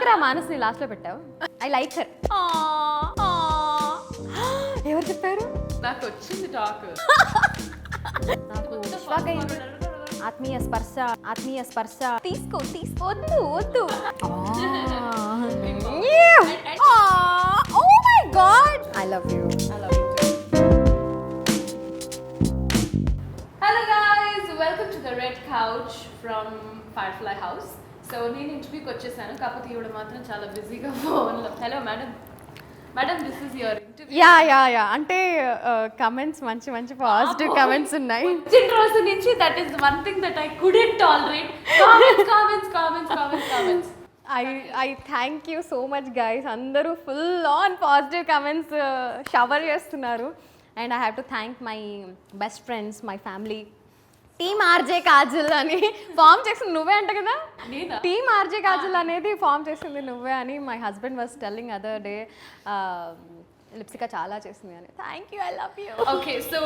ఎందుకురా మానస్ని లాస్ట్ లో పెట్టావు? I like her. ఎవరు చెప్పారు? నాకు వచ్చింది టాక్. నాకు ఆత్మీయ స్పర్శ తీసుకోవద్దు. Oh my god, I love you. Hello guys, welcome to the red couch from firefly house. So నేను ఇంటర్వ్యూకి వచ్చేసాను, కాకపోతే ఈవిడ మాత్రం చాలా బిజీగా ఫోన్లో. Hello madam, this is your interview. Yeah అంటే కమెంట్స్ మంచి పాజిటివ్ కమెంట్స్ ఉన్నాయి. వచ్చిన రోజు నుంచి that is one thing that I couldn't tolerate. Comments. I thank you so much guys. అందరూ full on positive comments shower చేస్తున్నారు. And I have to thank my best friends, my family. Team RJ Kajal అని form చేసింది నువ్వే అంట కదా? Team RJ Kajal అనేది form చేసింది నువ్వే అని my husband was telling other day. Lipsika చాలా చేసింది అని. Thank you, I love you. Okay, so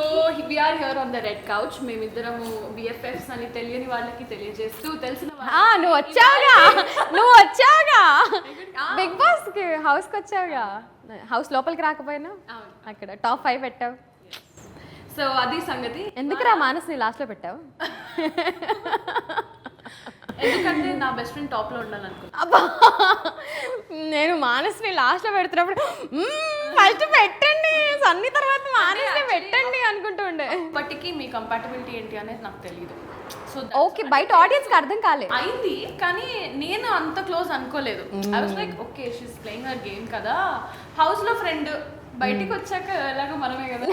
we're here on the red couch. మేమిద్దరము బిఎఫ్ఎఫ్స్ అని తెలియని వాళ్ళకి తెలియజేస్తూ, తెలిసిన నువ్వు వచ్చావుగా బిగ్ బాస్ కి హౌస్కి వచ్చావుగా. హౌస్ లోపలికి రాకపోయినా అక్కడ టాప్ 5 పెట్టావు. సో అది సంగతి. ఎందుకురా మానస్ని లాస్ట్ లో పెట్టావు? ఎందుకంటే నా బెస్ట్ ఫ్రెండ్ టాప్ లో ఉండాలనుకున్నా. అబ్బా, నేను మానస్ని లాస్ట్ లో పెడుతున్నప్పుడు ఫస్ట్ పెట్టండి సన్ని తర్వాత మానస్ని పెట్టండి అనుకుంటూ ఉండే. ఇప్పటికీ మీ కంపాటబిలిటీ ఏంటి అనేది నాకు తెలియదు. సో ఓకే, బయట ఆడియన్స్ కి అర్థం కాలేదు అయింది, కానీ నేను అంత క్లోజ్ అనుకోలేదు. I was like okay, she's playing her game కదా, హౌస్ లో ఫ్రెండ్, బయటికి వచ్చాక ఎలాగో మనమే కదా.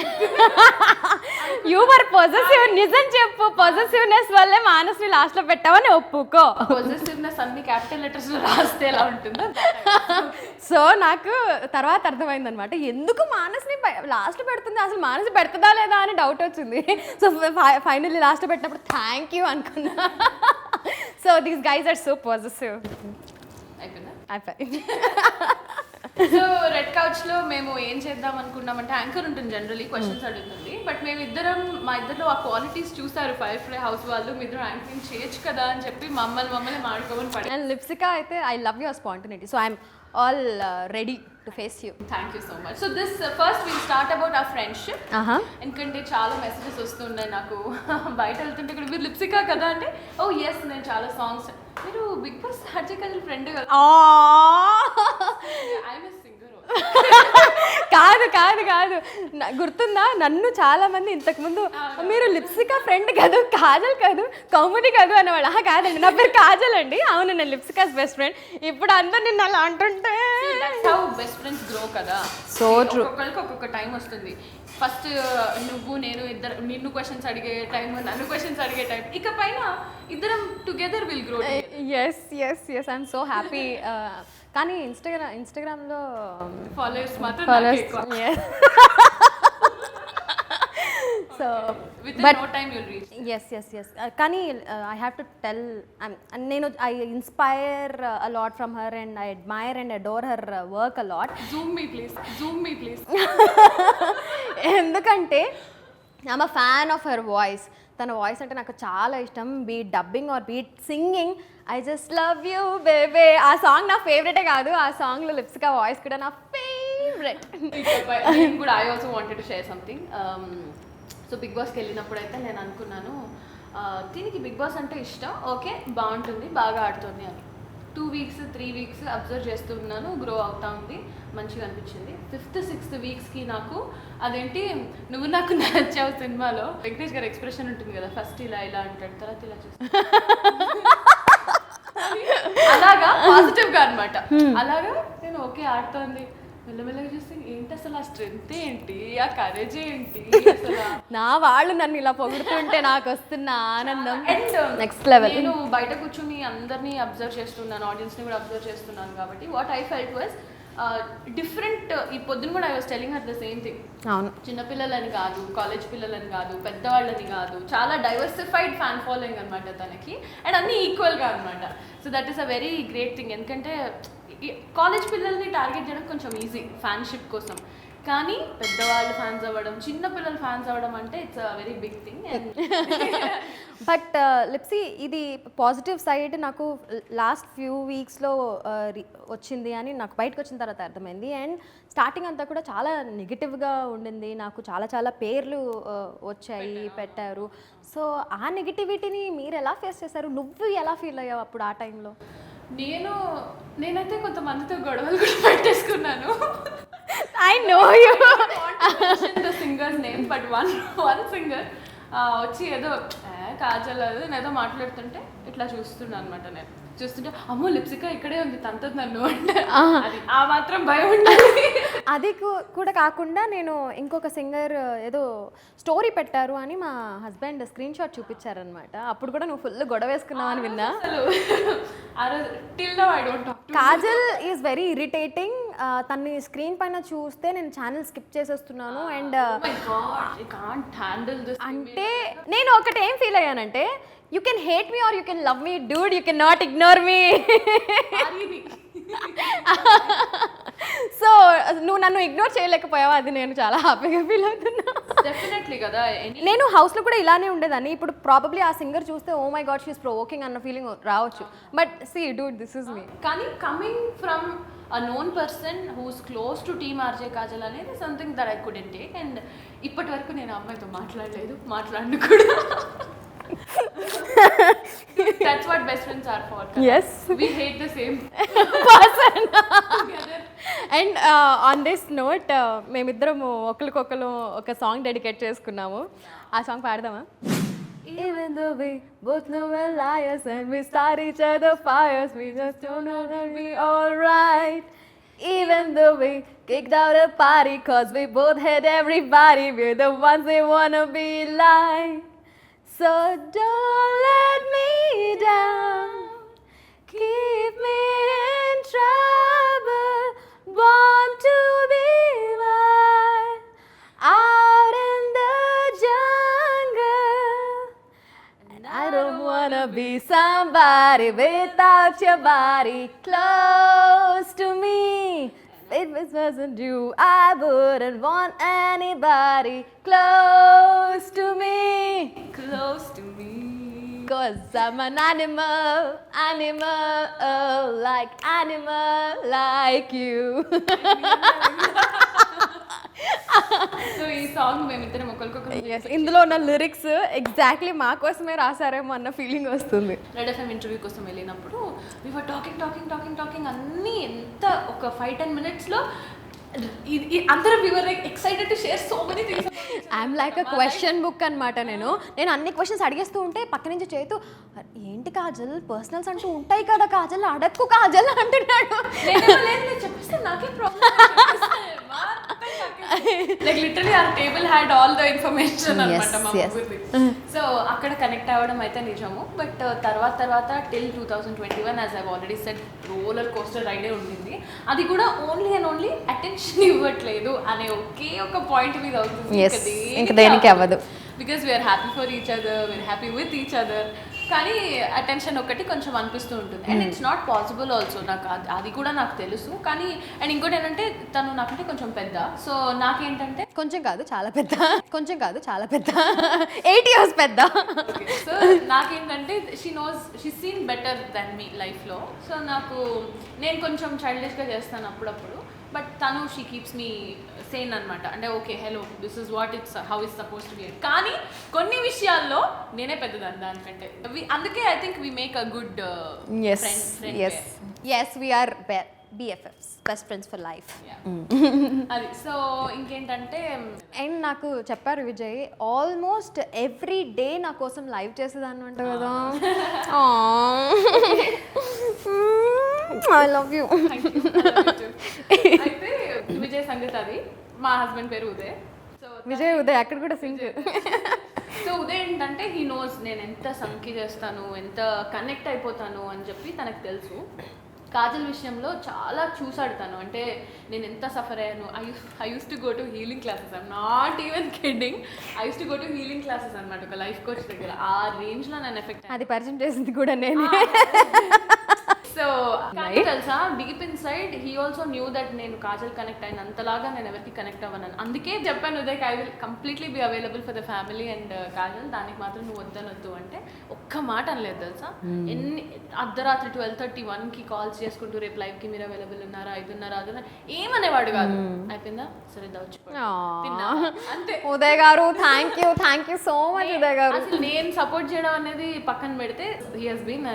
యూవర్ పొజెసివ్, నిజం చెప్పు. పొజెసివ్నెస్ వల్లే మానస్ని లాస్ట్ లో పెట్టావని ఒప్పుకో. పొజెసివ్నెస్ అన్ని క్యాపిటల్ లెటర్స్ లో రాస్తే ఎలా ఉంటుందో. సో నాకు తర్వాత అర్థమైంది అనమాట ఎందుకు మానస్ని లాస్ట్ పెడుతుంది, అసలు మానస్ పెడుతుందా లేదా అని డౌట్ వచ్చింది. సో ఫైనల్లీ లాస్ట్ పెట్టినప్పుడు థ్యాంక్ యూ అనుకున్నా. So these guys are so possessive. అయిపోయింది. సో రెడ్ కౌచ్ లో మేము ఏం చేద్దాం అనుకున్నామంటే, యాంకర్ ఉంటుంది జనరలీ, క్వశ్చన్స్ అడుగుతుంది. బట్ మా ఇద్దరిలో ఆ క్వాలిటీస్ చూసారు ఫైర్ఫ్లై హౌస్ వాళ్ళు. మీ ఇద్దరు యాంకరింగ్ చేయొచ్చు కదా అని చెప్పి మమ్మల్ని మాడుకోమని పడి. అండ్ లిప్సిక అయితే I love your spontaneity. So I'm all ready to face you. Thank you so much. So this first will start about our friendship. ఎందుకంటే చాలా మెసేజెస్ వస్తున్నాయి నాకు బయట వెళ్తుంటే కూడా, మీరు లిప్సిక కదా అంటే, ఓ ఎస్ నేను చాలా సాంగ్స్, మీరు బిగ్ బాస్ హర్జే కజల్ ఫ్రెండ్ కదా. I'm a singer. కాదు గుర్తుందా, నన్ను చాలా మంది ఇంతకు ముందు మీరు లిప్సిక ఫ్రెండ్ కాదు, కాజల్ కాదు, కౌముది కాదు అనేవాళ్ళు. కాదండి, నా పేరు కాజల్ అండి. అవును, నేను లిప్సికాస్ బెస్ట్ ఫ్రెండ్. ఇప్పుడు అందరు నిన్ను అలా అంటుంటే బెస్ట్ ఫ్రెండ్స్ గ్రో కదా. So true. ఒక్కొక్కరికి ఒక్కొక్క టైం వస్తుంది. ఫస్ట్ నువ్వు నేను ఇద్దరు, నిన్ను క్వశ్చన్స్ అడిగే టైం, నన్ను క్వశ్చన్స్ అడిగే టైం, ఇక పైన ఇద్దరం together will grow. Yes I'm so happy. కానీ ఇన్స్టాగ్రామ్లో ఫాలోవర్స్ మాత్రం so but no time you'll reach. Yes కానీ ఐ హ్యావ్ టు టెల్, నేను I inspire a lot from her and I admire and adore her work a lot. Zoom me please. ఎందుకంటే I'm a fan of her voice. తన voice అంటే నాకు చాలా ఇష్టం. Be it dubbing or be it singing, I just love you babe. ఆ song నా ఫేవరెటే కాదు, ఆ సాంగ్లో లిప్సిక వాయిస్ కూడా నా ఫేవరెట్. కూడా I also wanted to share something. So big బాస్కి వెళ్ళినప్పుడు అయితే నేను అనుకున్నాను, దీనికి బిగ్ బాస్ అంటే ఇష్టం, ఓకే బాగుంటుంది, బాగా ఆడుతుంది అని. 2 వీక్స్ 3 వీక్స్ అబ్జర్వ్ చేస్తూ ఉన్నాను, గ్రో అవుతా ఉంది, మంచిగా అనిపించింది. 5th 6th వీక్స్కి నాకు అదేంటి నువ్వు నాకు నచ్చావు సినిమాలో వెంకటేష్ గారి ఎక్స్ప్రెషన్ ఉంటుంది కదా, ఫస్ట్ ఇలా అంటాడు, తర్వాత ఇలా చేస్తాడు, అలాగా పాజిటివ్గా అనమాట. అలాగా నేను ఓకే ఆడుతోంది, మెల్లమెల్లగా చూస్తే ఏంటి అసలు ఆ స్ట్రెంగ్త్ ఏంటి, ఆ కరేజ్ ఏంటి, అసలు నా వాళ్ళు నన్ను ఇలా పొగుడుతుంటే నాకు వస్తున్న ఆనందం నెక్స్ట్ లెవెల్. నేను బయట కూర్చుని అందరినీ అబ్జర్వ్ చేస్తున్నాను, ఆడియన్స్ని కూడా అబ్జర్వ్ చేస్తున్నాను కాబట్టి what I felt was different. ఈ పొద్దున కూడా I was telling her the same thing. అవును, చిన్నపిల్లలని కాదు, కాలేజ్ పిల్లలని కాదు, పెద్దవాళ్ళని కాదు, చాలా డైవర్సిఫైడ్ ఫ్యాన్ ఫాలోయింగ్ అనమాట తనకి, అండ్ అన్నీ ఈక్వల్గా అనమాట. So that is a very great thing. ఎందుకంటే కాలేజ్ పిల్లల్ని టార్గెట్ చేయడం కొంచెం ఈజీ ఫ్యాన్షిప్ కోసం, కానీ పెద్దవాళ్ళు ఫ్యాన్స్ అవ్వడం, చిన్న పిల్లలు ఫ్యాన్స్ అవ్వడం అంటే it's a very big thing. But Lipsi ఇది పాజిటివ్ సైడ్ నాకు లాస్ట్ ఫ్యూ వీక్స్లో వచ్చింది అని నాకు బయటకు వచ్చిన తర్వాత అర్థమైంది. అండ్ స్టార్టింగ్ అంతా కూడా చాలా నెగిటివ్గా ఉండింది, నాకు చాలా చాలా పేర్లు వచ్చాయి, పెట్టారు. సో ఆ నెగిటివిటీని మీరు ఎలా ఫేస్ చేశారు? నువ్వు ఎలా ఫీల్ అయ్యావు అప్పుడు ఆ టైంలో? నేనైతే కొంతమందితో గొడవలు కూడా పెట్టేసుకున్నాను. I know you the singers name, but one singer వచ్చి ఏదో కాజల్ అది ఏదో మాట్లాడుతుంటే ఇట్లా చూస్తున్నా అనమాట. నేను చూస్తుంటే అమ్మో లిప్సిక ఇక్కడే ఉంది తంతది నన్ను అంటే అది ఆ మాత్రం భయం ఉండాలి. అది కూడా కాకుండా నేను ఇంకొక సింగర్ ఏదో స్టోరీ పెట్టారు అని మా హస్బెండ్ స్క్రీన్ షాట్ చూపించారనమాట. అప్పుడు కూడా నువ్వు ఫుల్ గొడవ వేసుకున్నావు అని విన్నా. Kajal is very irritating. తన్ని స్క్రీన్ పైన చూస్తే నేను ఛానల్ స్కిప్ చేసేస్తున్నాను. అండ్ అంటే నేను ఒకటి ఏం ఫీల్ అయ్యానంటే, you can hate me or you can love me dude, you can not ignore me. So నువ్వు నన్ను ఇగ్నోర్ చేయలేకపోయావా, అది నేను చాలా హ్యాపీగా ఫీల్ అవుతున్నా. డెఫినెట్లీ కదా. నేను హౌస్లో కూడా ఇలానే ఉండేదాన్ని. ఇప్పుడు ప్రాబబ్లీ ఆ సింగర్ చూస్తే oh my god she's provoking అన్న ఫీలింగ్ రావచ్చు. But see dude, this is me. కానీ coming from a known person who's close to Team RJ Kajal అనేది something that I couldn't take. And ఇప్పటి వరకు నేను అమ్మాయితో మాట్లాడను కూడా. That's what best friends are for. Yes. We hate the same person. And on this note, మేమిద్దరము ఒకరికొకరు ఒక సాంగ్ డెడికేట్ చేసుకున్నాము. ఆ song పాడదామా? Even though we both know we're liars and we start each other fires, we just don't know that we alright. Even though we kicked out a party cause we both hate everybody, we're the ones they wanna be like. So don't let me down, keep me in trouble, born to be wild, out in the jungle. And I don't wanna be somebody without your body close to me. If it wasn't you, I wouldn't want anybody close to me. close to me. Cause I'm an animal, like you. So ఈ song మేమిద్దరం ఒకరికొకరు Yes, ఇందులో ఉన్న lyrics exactly మా కోసమే రాసారేమో అన్న feeling వస్తుంది. Red FM interview కోసం వెళ్ళినప్పుడు we were talking అన్నీ ఎంత ఒక 5-10 minutesలో అందరం we were like excited to share so many things. I'm like a question book అనమాట. నేను అన్ని క్వశ్చన్స్ అడిగేస్తూ ఉంటే పక్క నుంచి చేతూ ఏంటి కాజల్ పర్సనల్స్ అంటూ ఉంటాయి కదా కాజల్, అడక్కు కాజల్ అంటున్నాడు. చెప్పేస్తే నాకే problem. Like literally our table had all the information అన్నమాట మా ముగ్గురిది. సో అక్కడ కనెక్ట్ అవ్వడం అయితే నిజము. బట్ తర్వాత till 2021 as I've already said roller coaster రైడే ఉండింది. అది కూడా ఓన్లీ అండ్ ఓన్లీ అటెన్షన్ ఇవ్వట్లేదు అనే ఒకే ఒక పాయింట్ మీద అవుతుంది. ఇంకా దేనికి అవ్వదు. Because we are happy for each other, we are happy with each other. కానీ అటెన్షన్ ఒకటి కొంచెం అనిపిస్తూ ఉంటుంది. And it's not possible also. నాకు అది కూడా నాకు తెలుసు. కానీ అండ్ ఇంకోటి ఏంటంటే తను నాకంటే కొంచెం పెద్ద. సో నాకేంటంటే కొంచెం కాదు చాలా పెద్ద 8 years పెద్ద. సో నాకేంటంటే షీ సీన్ బెటర్ దెన్ మీ లైఫ్లో. సో నేను కొంచెం చైల్డిష్గా చేస్తాను అప్పుడప్పుడు. బట్ తను షీ కీప్స్ మీ సేన్ అనమాట. అంటే okay hello this is what it's how is suppose to be. కానీ కొన్ని విషయాల్లో నేనే పెద్దదాన్ని దానికంటే. అందుకే I think we make a good yes we are BFFs, best friends for life. అది సో ఇంకేంటంటే అండ్ నాకు చెప్పారు విజయ్ ఆల్మోస్ట్ ఎవ్రీ డే నా కోసం లైవ్ చేసేదాన్ని అంట కదా. I love you. అయితే విజయ్ సంగీత్, అది మా హస్బెండ్ పేరు ఉదయ్. సో ఉదయ్ అక్కడ కూడా సింగ్. సో ఉదయ్ ఏంటంటే హీ నోస్ నేను ఎంత సంకి చేస్తాను, ఎంత కనెక్ట్ అయిపోతాను అని చెప్పి తనకు తెలుసు. కాజల్ విషయంలో చాలా చూసాడు తను. అంటే నేను ఎంత సఫర్ అయ్యాను. I use to go to healing classes. I'm not even kidding. I use to go to healing classes అనమాట ఒక లైఫ్ కోచ్ దగ్గర. ఆ రేంజ్లో నేను ఎఫెక్ట్. అది పరిచయం చేసింది కూడా నేను. సో కానీ తెలుసా deep in side he also knew that నేను కాజల్ కనెక్ట్ అయిన అంతలాగా నేను ఎవరికి కనెక్ట్ అవ్వను. అందుకే చెప్పాను Uday I will completely be available for the family and Kajal, దానికి మాత్రం నువ్వు వద్దనొద్దు అంటే ఒక్క మాట అనలేదు తెలుసా. ఎన్ని అర్ధరాత్రి 12:31కి కాల్స్ చేసుకుంటూ రేపు లైవ్కి మీరు అవైలబుల్ ఉన్నారా, 5:30 అదున్నా ఏమనేవాడు కాదు. అయిపోయిందా సరే అంతే. ఉదయ్ గారు thank you so much Uday గారు. అసలు నేను సపోర్ట్ చేయడం అనేది పక్కన పెడితే he has been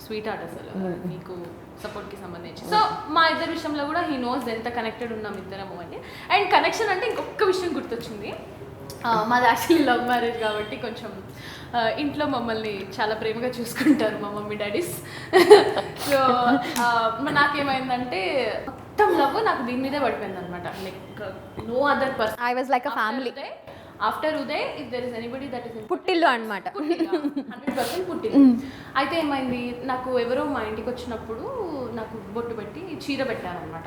sweetheart అసలు మీకు సపోర్ట్ కి సంబంధించి. సో మా ఇద్దరి విషయంలో కూడా హీ నోస్ ఎంత కనెక్టెడ్ ఉన్నాం ఇద్దరము అని. అండ్ కనెక్షన్ అంటే ఇంకొక విషయం గుర్తొచ్చింది. మాది యాక్చువల్లీ లవ్ మ్యారేజ్ కాబట్టి కొంచెం ఇంట్లో మమ్మల్ని చాలా ప్రేమగా చూసుకుంటారు మా మమ్మీ డాడీస్. సో నాకేమైందంటే మొత్తం లవ్ నాకు దీని మీదే పడిపోయింది అనమాట. Like no other person. I was like a family. After Uday if there is anybody that is పుట్టిల్లు అనమాట. 100% పుట్టిల్లు. అయితే ఏమైంది, నాకు ఎవరో మా ఇంటికి వచ్చినప్పుడు నాకు బొట్టు పెట్టి చీర పెట్టారనమాట.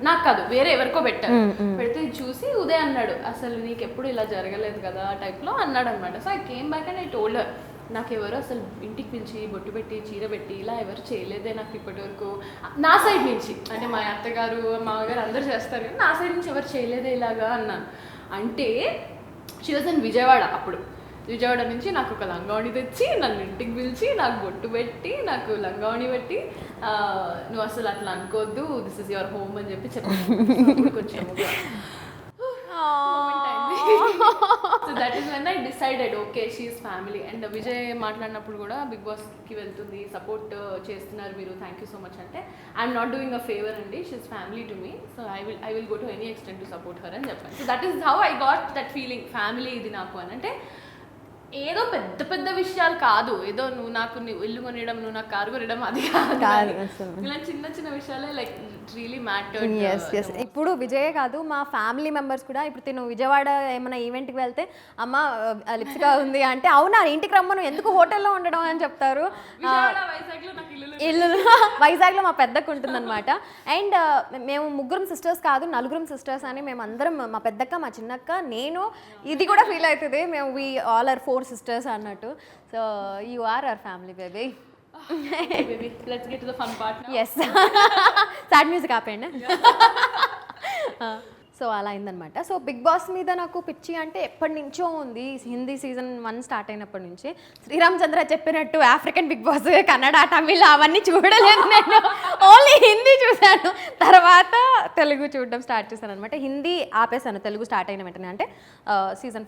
నాకు కాదు వేరే ఎవరికో పెట్టారు. పెడితే చూసి ఉదయ్ అన్నాడు అసలు నీకు ఎప్పుడు ఇలా జరగలేదు కదా టైప్లో అన్నాడు అనమాట. So I came back and I told her నాకు ఎవరు అసలు ఇంటికి పిలిచి బొట్టు పెట్టి చీర పెట్టి ఇలా ఎవరు చేయలేదే నాకు ఇప్పటి వరకు. నా సైడ్ నుంచి అంటే మా అత్తగారు మామగారు అందరు చేస్తారు కానీ నా సైడ్ నుంచి ఎవరు చేయలేదే ఇలాగా అన్నాను. అంటే షీ వాజ్ ఇన్ విజయవాడ. అప్పుడు విజయవాడ నుంచి నాకు ఒక లంగావణి తెచ్చి నన్ను ఇంటికి పిలిచి నాకు బొట్టు పెట్టి నాకు లంగావణి పెట్టి నువ్వు అసలు అట్లా అనుకోవద్దు దిస్ ఇస్ యువర్ హోమ్ అని చెప్పి చెప్పాను. కొంచెం so that is when I decided okay she is family. And Vijay మాట్లాడినప్పుడు కూడా బిగ్ బాస్కి వెళ్తుంది సపోర్ట్ చేస్తున్నారు మీరు థ్యాంక్ యూ సో మచ్ అంటే I'm not doing a favour అండి she is family to me. So I will go to any extent to support her అని చెప్పాను. So that is how I got that feeling family ఇది నాకు అని. అంటే ఏదో పెద్ద పెద్ద విషయాలు కాదు, ఏదో నువ్వు నాకు ఇల్లు కొనియడం నువ్వు నాకు కారు కొనియడం అది కాదు, ఇలా చిన్న చిన్న విషయాలే లైక్ రియలీ మ్యాటర్డ్. ఇప్పుడు విజయే కాదు మా ఫ్యామిలీ మెంబర్స్ కూడా ఇప్పుడు తిను విజయవాడ ఏమైనా ఈవెంట్కి వెళ్తే అమ్మ లిప్సికా ఉంది అంటే అవునా ఇంటికి రమ్మను ఎందుకు హోటల్లో ఉండడం అని చెప్తారు. ఇల్లు వైజాగ్లో మా పెద్దకు ఉంటుందన్నమాట. అండ్ మేము ముగ్గురం సిస్టర్స్ కాదు నలుగురం సిస్టర్స్ అని మేము అందరం మా పెద్దక్క మా చిన్నక్క నేను ఇది కూడా ఫీల్ అవుతుంది మేము వి ఆల్ ఆర్ 4 sisters అన్నట్టు. So you are our family baby. baby let's get to the fun part now. yes sad music ఆపండి. సో అలా అయిందనమాట. సో బిగ్ బాస్ మీద నాకు పిచ్చి అంటే ఎప్పటి నుంచో ఉంది. హిందీ సీజన్ 1 స్టార్ట్ అయినప్పటి నుంచి. శ్రీరామ్ చంద్ర చెప్పినట్టు ఆఫ్రికన్ బిగ్ బాస్ కన్నడ తమిళ అవన్నీ చూడలేదు నేను, ఓన్లీ హిందీ చూశాను. తర్వాత తెలుగు చూడడం స్టార్ట్ చేశాను అనమాట. హిందీ ఆపేశాను తెలుగు స్టార్ట్ అయిన వెంటనే. అంటే సీజన్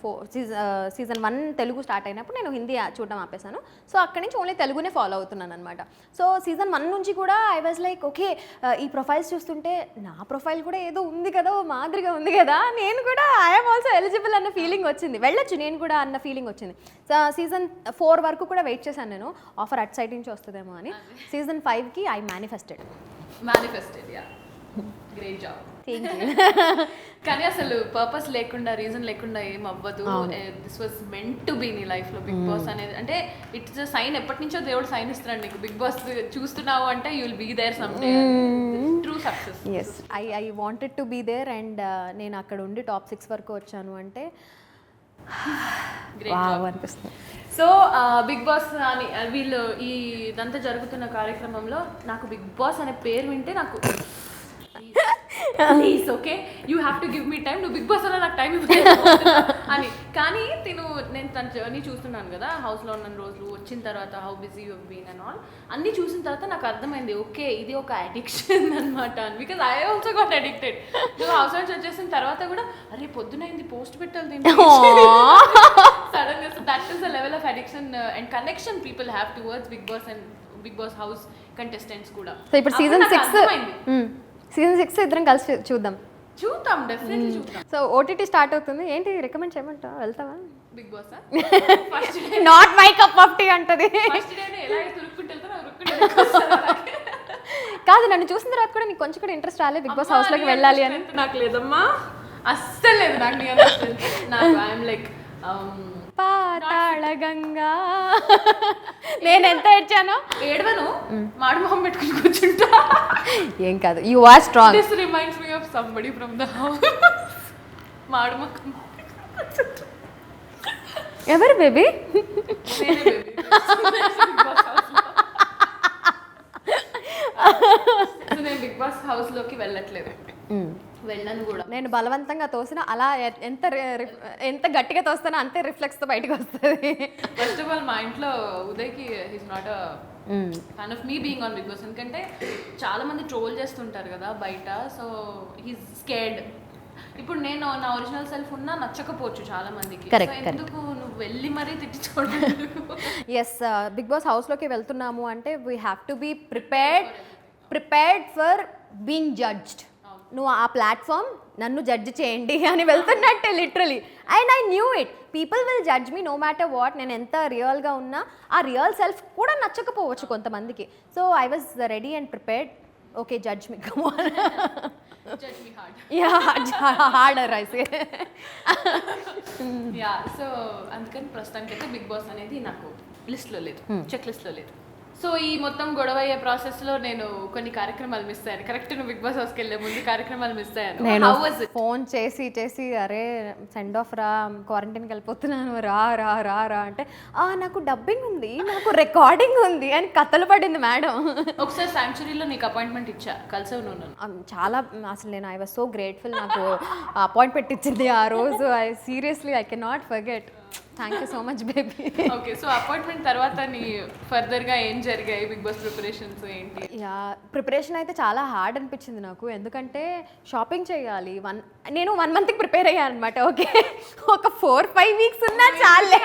1 తెలుగు స్టార్ట్ అయినప్పుడు నేను హిందీ చూడడం ఆపేశాను. సో అక్కడి నుంచి ఓన్లీ తెలుగునే ఫాలో అవుతున్నాను అనమాట. సో సీజన్ 1 నుంచి కూడా ఐ వాజ్ లైక్ ఓకే ఈ ప్రొఫైల్స్ చూస్తుంటే నా ప్రొఫైల్ కూడా ఏదో ఉంది కదా మాదిరిగా ఉంది కదా నేను కూడా ఐఎమ్ ఆల్సో ఎలిజిబుల్ అన్న ఫీలింగ్ వచ్చింది, వెళ్ళొచ్చు నేను కూడా అన్న ఫీలింగ్ వచ్చింది. సో సీజన్ 4 వరకు కూడా వెయిట్ చేశాను నేను ఆఫర్ అట్ సైడ్ నుంచి వస్తుందేమో అని. సీజన్ 5కి I manifested yeah great job. Thank you. కానీ అసలు పర్పస్ లేకుండా రీజన్ లేకుండా ఏం అవ్వదు. This was meant to be నీ లైఫ్ లో బిగ్ బాస్ అనేది. అంటే ఇట్స్ అ సైన్, ఎప్పటి నుంచో దేవుడు సైన్ ఇస్తున్నాడు నీకు బిగ్ బాస్ చూస్తున్నావు అంటే you will be there some day. True success. Yes I wanted to be there. And నేను అక్కడ ఉండి టాప్ 6 వరకు వచ్చాను అంటే అనిపిస్తుంది. సో బిగ్ బాస్ అని వీళ్ళు ఈ ఇదంతా జరుగుతున్న కార్యక్రమంలో నాకు బిగ్ బాస్ అనే పేరు వింటే నాకు please okay you have to give me time, నువ్వు బిగ్ బాస్ వల్ల నాకు టైం అని. కానీ నేను తన జర్నీ చూస్తున్నాను కదా హౌస్లో ఉన్న రోజులు, వచ్చిన తర్వాత how busy you been and all అన్నీ చూసిన తర్వాత నాకు అర్థమైంది ఓకే ఇది ఒక అడిక్షన్ అనమాట అని. Because I also got addicted. నువ్వు హౌస్ నుంచి వచ్చేసిన తర్వాత కూడా అరే పొద్దునైంది పోస్ట్ పెట్టాలి దీన్ని సడన్గా. So that is the level of addiction and connection people have towards Bigg Boss and Bigg Boss house contestants కూడా. సో ఇప్పుడు సీజన్ 6 ఇద్దరం కలిసి చూద్దాం డెఫినెట్లీ చూద్దాం. సో ఓటీటీ స్టార్ట్ అవుతుంది, ఏంటి రికమెండ్ చేయమంటావా వెళ్తావా? Big boss not my cup of tea అంటది. కాదు నన్ను చూసిన తర్వాత కూడా నీకు కొంచెం కూడా ఇంట్రెస్ట్ రాలేదు బిగ్ బాస్ హౌస్ లోకి వెళ్ళాలి అని? నాకు లేదమ్మా అస్సలు లేదు. నాకు ఐఎమ్ లైక్ పాతాళ గంగా. నేను ఎంత ఏడ్చానో ఏడవను, మాడు మొహం పెట్టుకుని కూర్చుంటా. ఏం కాదు you are strong. This reminds me of somebody from the house. మాడు మొహం ఎవరు బేబీ? బాస్ హౌస్ లోకి వెళ్ళట్లేదు, వెళ్ళను కూడా. నేను బలవంతంగా తోసిన అలా ఎంత గట్టిగా తోస్తానో అంతే రిఫ్లెక్స్తో బయటకు వస్తుంది. ఫస్ట్ ఆఫ్ ఆల్ మా ఇంట్లో ఉదయ్కి he's not a fan of me being on Bigg Boss, ఎందుకంటే చాలా మంది ట్రోల్ చేస్తుంటారు కదా బయట, సో హీస్ స్కేర్డ్. ఇప్పుడు నేను నా ఒరిజినల్ సెల్ఫ్ ఉన్నా నచ్చకపోవచ్చు చాలా మందికి, ఎందుకు నువ్వు వెళ్ళి మరీ తిట్టించుకోవడం. ఎస్, బిగ్ బాస్ హౌస్లోకి వెళ్తున్నాము అంటే we have to be prepared for being judged. నువ్వు ఆ ప్లాట్ఫామ్ నన్ను జడ్జ్ చేయండి అని వెళ్తున్నట్టే literally. And I knew it, people will judge me no matter what. నేను ఎంత రియల్గా ఉన్నా ఆ రియల్ సెల్ఫ్ కూడా నచ్చకపోవచ్చు కొంతమందికి. So I was ready and prepared. Okay, judge me, come on. Judge me hard. Yeah, harder I say. Yeah, so అందుకని ప్రస్తుతానికైతే బిగ్ బాస్ అనేది నాకు లిస్ట్లో లేదు, చెక్ లిస్ట్లో లేదు. సో ఈ మొత్తం గొడవ అయ్యే ప్రాసెస్లో నేను కొన్ని కార్యక్రమాలు మిస్ అయ్యాను. కరెక్ట్ నువ్వు బిగ్ బాస్ హౌస్కి వెళ్ళే ముందు కార్యక్రమాలు మిస్ అయ్యాను. నేను How was it? ఫోన్ చేసి అరే సెండ్ ఆఫ్ రా, క్వారంటైన్కి వెళ్ళిపోతున్నాను, రా రా రా రా అంటే నాకు డబ్బింగ్ ఉంది, నాకు రికార్డింగ్ ఉంది అని కథలు పడింది మేడం. ఒకసారి శాంక్చురీలో నీకు అపాయింట్మెంట్ ఇచ్చా, కలిసావు నువ్వు నన్ను. చాలా అసలు నేను ఐ వాజ్ సో గ్రేట్ఫుల్, నాకు అపాయింట్మెంట్ ఇచ్చింది ఆ రోజు. Seriously I can not forget. Thank you so much baby. Okay, so appointment తర్వాత నీ ఫర్దర్గా ఏం జరిగాయి, బిగ్ బాస్ ప్రిపరేషన్స్ ఏంటి? యా, ప్రిపరేషన్ అయితే చాలా హార్డ్ అనిపించింది నాకు, ఎందుకంటే షాపింగ్ చేయాలి. నేను 1 మంత్కి ప్రిపేర్ అయ్యాను అనమాట. ఓకే, ఒక 4-5 వీక్స్ ఉన్నా చాలే.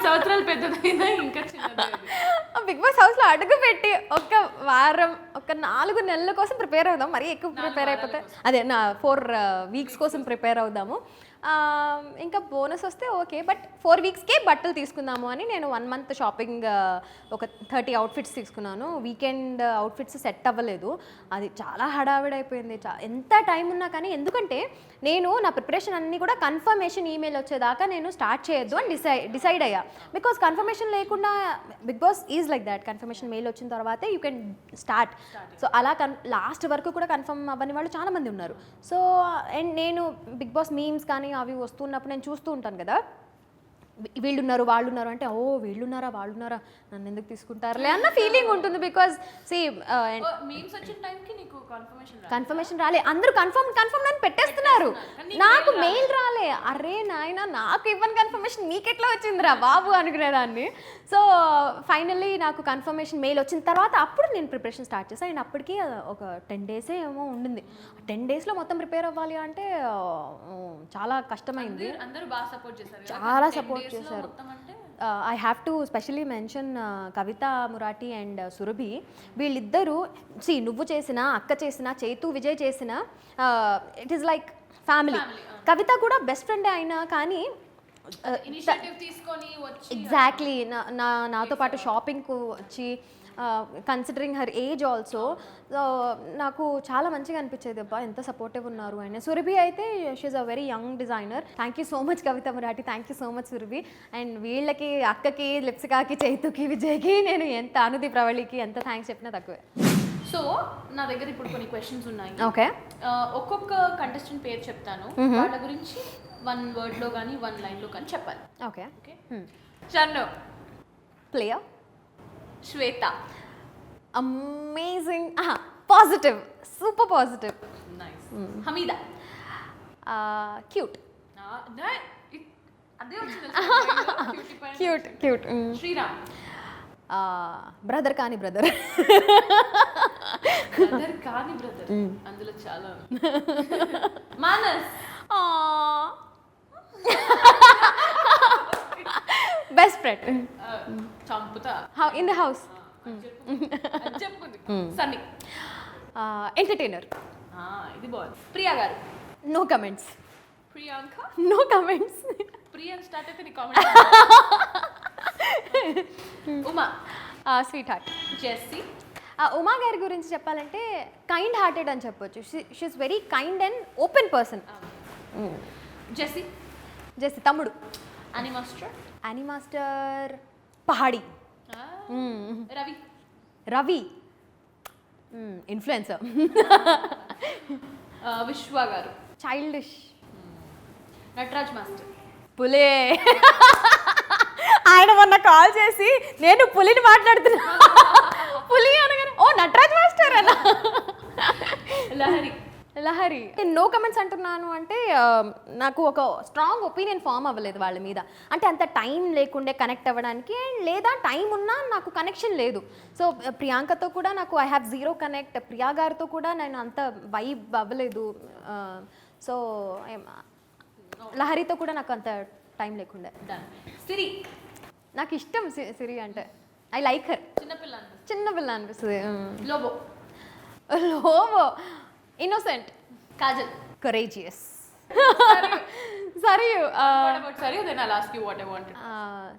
సంవత్సరాలు పెద్దదైనా ఇంకా చిన్నది. బిగ్ బాస్ హౌస్లో అడుగు పెట్టి ఒక వారం, ఒక 4 నెలల కోసం ప్రిపేర్ అవుదాం. మరీ ఎక్కువ ప్రిపేర్ అయిపోతే అదే 4 వీక్స్ కోసం ప్రిపేర్ అవుదాము. ఇంకా బోనస్ వస్తే ఓకే, బట్ 4 వీక్స్కే బట్టలు తీసుకుందాము అని నేను 1 మంత్ షాపింగ్ ఒక 30 అవుట్ఫిట్స్ తీసుకున్నాను. వీకెండ్ అవుట్ఫిట్స్ సెట్ అవ్వలేదు, అది చాలా హడావిడైపోయింది. ఎంత టైం ఉన్నా కానీ, ఎందుకంటే నేను నా ప్రిపరేషన్ అన్నీ కూడా కన్ఫర్మేషన్ ఈమెయిల్ వచ్చేదాకా నేను స్టార్ట్ చేయొద్దు అని డిసైడ్ అయ్యా. బికాస్ కన్ఫర్మేషన్ లేకుండా big boss is like that, confirmation mail వచ్చిన తర్వాతే యూ కెన్ స్టార్ట్. సో అలా లాస్ట్ వరకు కూడా కన్ఫర్మ్ అవ్వని వాళ్ళు చాలామంది ఉన్నారు. సో అండ్ నేను బిగ్ బాస్ మీమ్స్ కానీ అవి వస్తున్నప్పుడు నేను చూస్తూ ఉంటాను కదా, వీళ్ళున్నారు వాళ్ళున్నారు అంటే, ఓ వీళ్ళున్నారా వాళ్ళున్నారా, నన్ను ఎందుకు తీసుకుంటారులే అన్న ఫీలింగ్ ఉంటుంది. బికాజ్ మీమ్స్ వచ్చిన టైంకి నీకు కన్ఫర్మేషన్ రాలే, అందరూ కన్ఫర్మ్ అని పెట్టేస్తున్నారు, నాకు మెయిల్ రాలే. అరే నాయన, నాకు ఇవ్వని కన్ఫర్మేషన్ మీకెట్లా వచ్చిందిరా బాబు అనుకునేదాన్ని. సో ఫైనల్లీ నాకు కన్ఫర్మేషన్ మెయిల్ వచ్చిన తర్వాత అప్పుడు నేను ప్రిపరేషన్ స్టార్ట్ చేశాను. అండ్ అప్పటికి ఒక 10 డేసే ఏమో ఉండింది. 10 డేస్లో మొత్తం ప్రిపేర్ అవ్వాలి అంటే చాలా కష్టమైంది. అందరూ బాగా సపోర్ట్ చేశారు, చాలా సపోర్ట్ చేశారు. I have to specially mention Kavitha Murati and Surabhi. వీళ్ళిద్దరూ నువ్వు చేసిన, అక్క చేసిన, చైతు విజయ్ చేసిన, it is like family. Kavitha కూడా బెస్ట్ ఫ్రెండ్ అయినా కానీ ఎగ్జాక్ట్లీ నాతో పాటు షాపింగ్కు వచ్చి, కన్సిడరింగ్ హర్ ఏజ్ ఆల్సో, నాకు చాలా మంచిగా అనిపించేది. అబ్బా ఎంత సపోర్టివ్ ఉన్నారు ఆయన. సురభి అయితే she's a very young designer. Thank you so much Kavitha Murati, thank you so much Surabhi. And వీళ్ళకి, అక్కకి, లిప్సికాకి, చైతుకి, విజయ్కి నేను ఎంత, అనుది, ప్రవళికి ఎంత థ్యాంక్స్ చెప్పినా తక్కువే. సో నా దగ్గర ఇప్పుడు కొన్ని క్వశ్చన్స్ ఉన్నాయి. ఓకే, ఒక్కొక్క కంటెస్టెంట్ పేరు చెప్తాను, వాళ్ళ గురించి 1 వర్డ్లో కానీ 1 లైన్లో కానీ చెప్పాలి. Okay okay, Shannu. Player. Swetha. Amazing, positive, super positive. Nice. Hameeda. Cute. అదే క్యూట్ క్యూట్. శ్రీరామ్. బ్రదర్ కాని బ్రదర్. బ్రదర్ కాని బ్రదర్, అందులో చాలా. మానస్. Best friend. చంపుతా. In the house. చెప్పుకుంది. సన్నీ. ఎంటర్టైనర్. ఇది బాగుంది. Priya garu. No comments. Priyanka. No comments. Priyanka start అయితే నీ comment. Uma. Sweet heart. Jessie. Uma గారి గురించి చెప్పాలంటే కైండ్ హార్టెడ్ అని చెప్పొచ్చు. She's very kind and open person. Jessie. Jessie తమ్ముడు. అని మాస్టర్ పహాడి. రవి. రవి ఇన్ఫ్లుయెన్సర్. విశ్వ గారు. చైల్డిష్. నటరాజ్ మాస్టర్. పులే. ఆయన మొన్న కాల్ చేసి నేను పులిని మాట్లాడుతున్నా, పులి అనగానే ఓ నటరాజ్ మాస్టర్ అన్న. లహరి నో కమెంట్స్ అంటున్నాను అంటే నాకు ఒక స్ట్రాంగ్ ఒపీనియన్ ఫామ్ అవ్వలేదు వాళ్ళ మీద. అంటే అంత టైం లేకుండే కనెక్ట్ అవ్వడానికి, లేదా టైం ఉన్నా నాకు కనెక్షన్ లేదు. సో ప్రియాంకతో కూడా నాకు I have zero connect, Priya గారితో కూడా నేను అంత వైబ్ అవ్వలేదు. సో లహరితో కూడా నాకు అంత టైం లేకుండే. సిరి నాకు ఇష్టం సిరి అంటే, ఐ లైక్ హర్. చిన్నపిల్ల అనిపిస్తుంది. Lobo innocent. Kajal courageous. Sarayu Sarayu then I'll ask you what I wanted.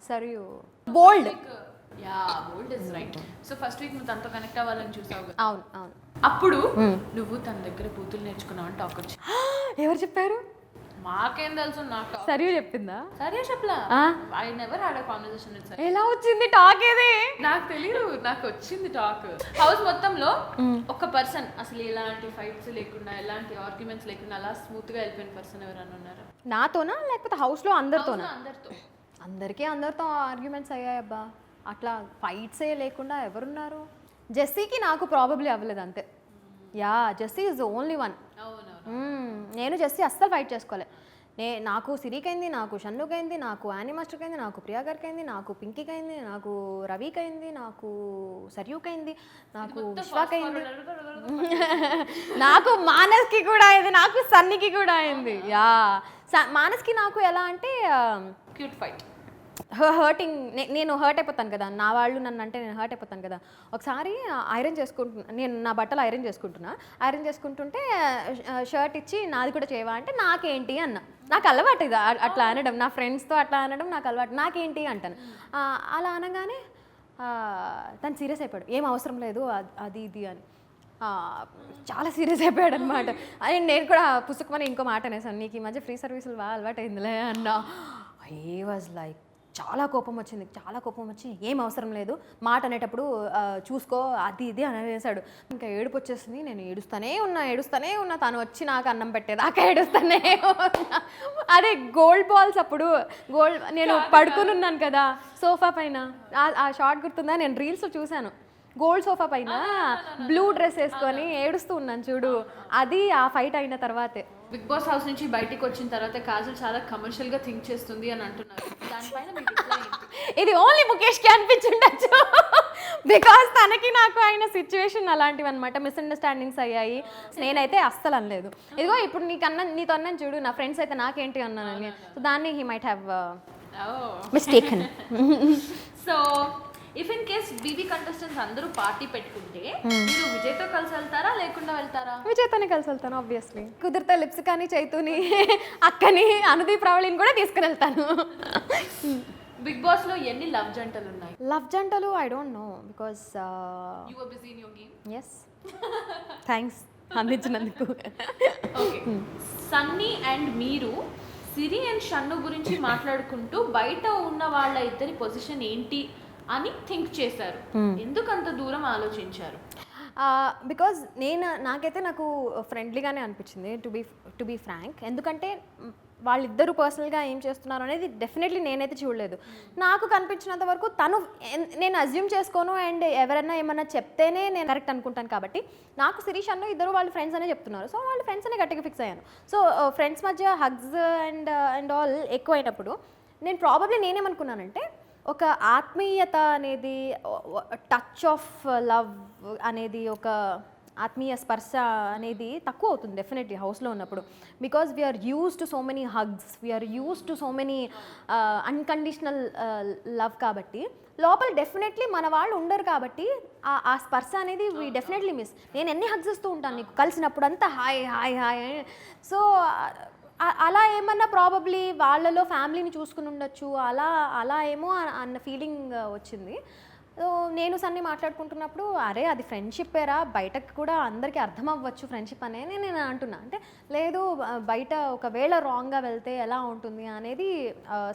Sarayu bold. Bold is right. So first week నువ్వు తనతో కనెక్ట్ అవ్వాలని చూసావు కదా. అవును అవును. అప్పుడు నువ్వు తన దగ్గర బూతులు నేర్చుకున్నావు అని టాక్ వచ్చింది. ఎవరు చెప్పారు? మాకేం తెలుసు, నాకు సరియు చెప్పిందా? సరే చెప్పలా. I never had a conversation with Sarayu. ఎలా వచ్చింది టాక్ ఇది? నాకు తెలియదు, నాకు వచ్చింది టాక్. హౌస్ మొత్తంలో ఒక పర్సన్ అసలు ఎలాంటి ఫైట్స్ లేకుండా, ఎలాంటి ఆర్గ్యుమెంట్స్ లేకుండా అలా స్మూత్ గా వెళ్ళిపోయిన పర్సన్ ఎవరన్నా ఉన్నారా? నాతోనా లేకపోతే హౌస్ లో అందరితోనా? అందరితో. అందరితో ఆర్గ్యుమెంట్స్ అయ్యాయి అబ్బా. అట్లా ఫైట్సే లేకుండా ఎవరున్నారు? జెస్సీకి నాకు ప్రాబబ్లీ అవ్వలేదు అంతే. Jessie is only one. నేను జెస్సీ అస్సలు ఫైట్ చేసుకోలే. నాకు సిరికైంది, నాకు షన్నుకైంది, నాకు యానీ మాస్టర్కి అయింది, నాకు ప్రియా గారికి అయింది, నాకు పింకీకి అయింది, నాకు రవికి అయింది, నాకు సర్యూకైంది, నాకు విశ్వాకైంది, నాకు మానస్కి కూడా అయింది, నాకు సన్నీకి కూడా అయింది. మానస్కి నాకు ఎలా అంటే క్యూట్ ఫైట్, హర్టింగ్. నేను హర్ట్ అయిపోతాను కదా, నా వాళ్ళు నన్ను అంటే నేను హర్ట్ అయిపోతాను కదా. ఒకసారి ఐరన్ చేసుకుంటున్నా, నేను నా బట్టలు ఐరన్ చేసుకుంటుంటే షర్ట్ ఇచ్చి నాది కూడా చేయవా అంటే నాకేంటి అన్న. నాకు అలవాటు ఇది అట్లా అనడం, నా ఫ్రెండ్స్తో అట్లా అనడం నాకు అలవాటు. నాకేంటి అంటాను. అలా అనగానే తను సీరియస్ అయిపోయాడు, ఏం అవసరం లేదు అది ఇది అని. చాలా సీరియస్ అయిపోయాడు అనమాట. నేను కూడా పుస్తకమని ఇంకో మాట అనేసాను, నీకు ఈ మధ్య ఫ్రీ సర్వీసులు బాగా అలవాటు అయిందిలే అన్నా. హీ వాజ్ లైక్ చాలా కోపం వచ్చి ఏం అవసరం లేదు మాట అనేటప్పుడు చూసుకో అది ఇది అని అనేసాడు. ఇంకా ఏడుపు వచ్చేసింది. నేను ఏడుస్తూనే ఉన్నా. తను వచ్చి నాకు అన్నం పెట్టేదాకా ఏడుస్తూనే ఉన్నా. అదే గోల్డ్ బాల్స్ అప్పుడు నేను పడుకుని ఉన్నాను కదా సోఫా పైన, ఆ షార్ట్ గుర్తుందా? నేను రీల్స్లో చూశాను. గోల్డ్ సోఫా పైన బ్లూ డ్రెస్ వేసుకొని ఏడుస్తూ ఉన్నాను చూడు, అది ఆ ఫైట్ అయిన తర్వాతే. బిగ్ బాస్ హౌస్ నుంచి బయటికి వచ్చిన తర్వాత కాజల్ చాలా కమర్షియల్ గా థింక్ చేస్తుంది అని అంటున్నారు. దానిపైన ఇది ఓన్లీ ముఖేష్కి అనిపించుండొచ్చు, బికాస్ తనకి నాకు అయిన సిచ్యువేషన్ అలాంటివి అనమాట. మిస్అండర్స్టాండింగ్స్ అయ్యాయి. నేనైతే అస్సలు అనలేదు. ఇదిగో ఇప్పుడు నీతో అన్నాను చూడు, నా ఫ్రెండ్స్ అయితే నాకేంటి అన్నానని. సో దాన్ని he might have mistaken. So if in case BB contestants అందరూ పార్టీ పెట్టుకుంటే మీరు విజయ్తో కలిసి వెళ్తారా లేకుండా వెళ్తారా? విజయ్తోనే కలిసి వెళ్తాను ఆబ్వియస్లీ. కుదిరితే లిప్స్ కానీ చైతుని అక్కని అనుదీప్ రావళిని కూడా తీసుకుని వెళ్తాను. బిగ్ బాస్ లో ఎన్ని లవ్ జంటలు ఉన్నాయి? లవ్ జంటలు I don't know because you were busy in your game. yes thanks అందించినందుకు. ఓకే, సన్నీ అండ్ మీరు సిరి అండ్ షన్ను గురించి మాట్లాడుకుంటూ బయట ఉన్న వాళ్ళ ఇద్దరి పొజిషన్ ఏంటి అని థింక్ చేశారు. ఎందుకు అంత దూరం ఆలోచించారు? బికాజ్ నాకైతే నాకు ఫ్రెండ్లీగానే అనిపించింది టు బీ ఫ్రాంక్. ఎందుకంటే వాళ్ళిద్దరూ పర్సనల్గా ఏం చేస్తున్నారు అనేది డెఫినెట్లీ నేనైతే చూడలేదు. నాకు కనిపించినంత వరకు నేను అజ్యూమ్ చేసుకోను, అండ్ ఎవరైనా ఏమన్నా చెప్తేనే నేను కరెక్ట్ అనుకుంటాను. కాబట్టి నాకు శిరీష్ అన్న ఇద్దరు వాళ్ళు ఫ్రెండ్స్ అనే చెప్తున్నారు, సో వాళ్ళు ఫ్రెండ్స్ అనే గట్టిగా ఫిక్స్ అయ్యాను. సో ఫ్రెండ్స్ మధ్య హగ్స్ అండ్ ఆల్ ఎక్కువ అయినప్పుడు నేనేమనుకున్నానంటే ఒక ఆత్మీయత అనేది, టచ్ ఆఫ్ లవ్ అనేది, ఒక ఆత్మీయ స్పర్శ అనేది తక్కువ అవుతుంది డెఫినెట్లీ హౌస్లో ఉన్నప్పుడు. Because we are used to so many hugs, we are used to so many unconditional love. కాబట్టి లోపల డెఫినెట్లీ మన వాళ్ళు ఉండరు కాబట్టి ఆ స్పర్శ అనేది వీ డెఫినెట్లీ మిస్. నేను ఎన్ని హగ్స్ ఇస్తూ ఉంటాను నీకు కలిసినప్పుడు అంతా హాయ్ హాయ్ హాయ్. సో అలా ఏమన్నా ప్రాబబ్లీ వాళ్ళలో ఫ్యామిలీని చూసుకుని ఉండొచ్చు, అలా ఏమో అన్న ఫీలింగ్ వచ్చింది. సో నేను సన్ని మాట్లాడుకుంటున్నప్పుడు అరే అది ఫ్రెండ్షిప్పేరా, బయటకు కూడా అందరికీ అర్థం అవ్వచ్చు ఫ్రెండ్షిప్ అనేది నేను అంటున్నా. అంటే లేదు బయట ఒకవేళ రాంగ్గా వెళ్తే ఎలా ఉంటుంది అనేది